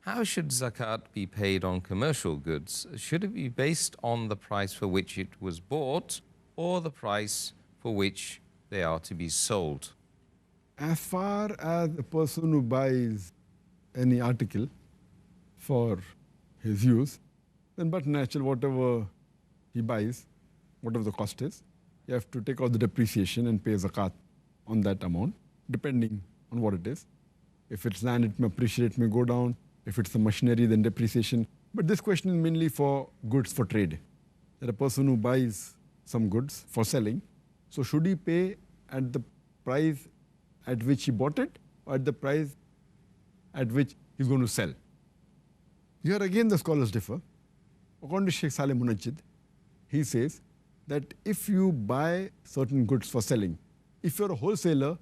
How should zakat be paid on commercial goods? Should it be based on the price for which it was bought or the price for which they are to be sold? As far as a person who buys any article for his use, then but natural, whatever he buys, whatever the cost is, you have to take out the depreciation and pay zakat on that amount, depending on what it is. If it's land, it may appreciate, it may go down. If it's the machinery, then depreciation. But this question is mainly for goods for trade. That a person who buys some goods for selling, so should he pay at the price at which he bought it or at the price at which he's going to sell? Here again the scholars differ. According to Sheikh Saleh Munajjid, he says that if you buy certain goods for selling, if you're a wholesaler,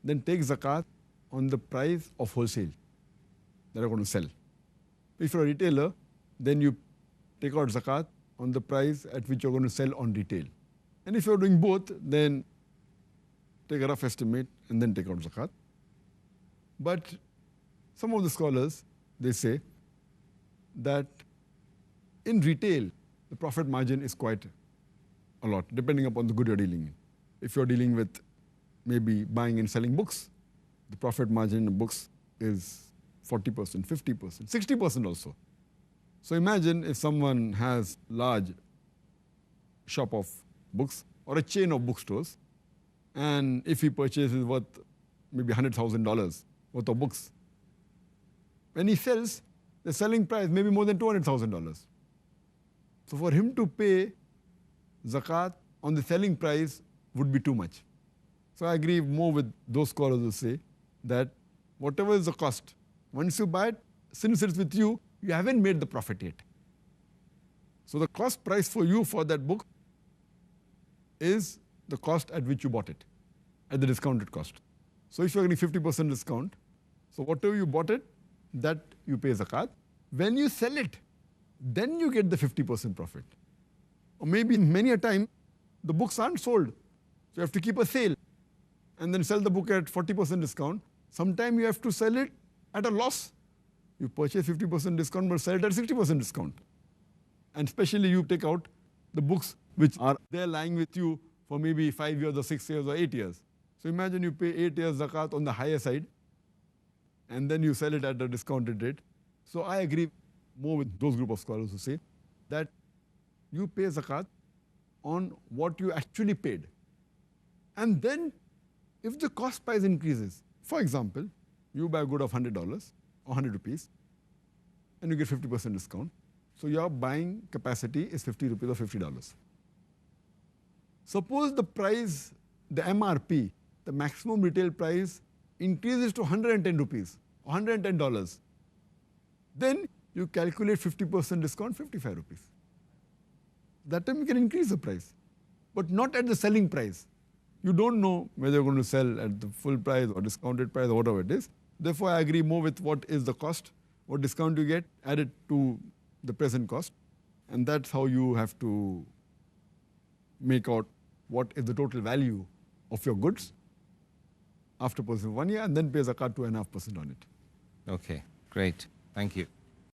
then take zakat on the price of wholesale that are going to sell. If you're a retailer, then you take out zakat on the price at which you're going to sell on retail. And if you're doing both, then take a rough estimate and then take out zakat. But some of the scholars, they say that in retail, the profit margin is quite a lot, depending upon the good you're dealing in. If you're dealing with maybe buying and selling books, the profit margin in books is 40%, 50%, 60% also. So imagine if someone has large shop of books or a chain of bookstores, and if he purchases worth maybe $100,000 worth of books, when he sells, the selling price may be more than $200,000. So for him to pay zakat on the selling price would be too much. So I agree more with those scholars who say that whatever is the cost, once you buy it, since it's with you, you haven't made the profit yet. So the cost price for you for that book is the cost at which you bought it, at the discounted cost. So if you're getting 50% discount, so whatever you bought it, that you pay zakat. When you sell it, then you get the 50% profit. Or maybe many a time, the books aren't sold. So you have to keep a sale and then sell the book at 40% discount. Sometime you have to sell it at a loss. You purchase 50% discount but sell it at 60% discount. And especially you take out the books which are there lying with you for maybe 5 years or 6 years or 8 years. So imagine you pay 8 years zakat on the higher side and then you sell it at a discounted rate. So I agree more with those group of scholars who say that you pay zakat on what you actually paid. And then if the cost price increases, for example, you buy a good of $100 or 100 rupees and you get 50% discount. So your buying capacity is 50 rupees or $50. Suppose the price, the MRP, the maximum retail price increases to 110 rupees or $110. Then you calculate 50% discount, 55 rupees. That time you can increase the price, but not at the selling price. You don't know whether you're going to sell at the full price or discounted price or whatever it is. Therefore, I agree more with what is the cost, what discount you get, add it to the present cost. And that's how you have to make out what is the total value of your goods after purchasing 1 year, and then pay zakat 2.5% on it. Okay, great. Thank you.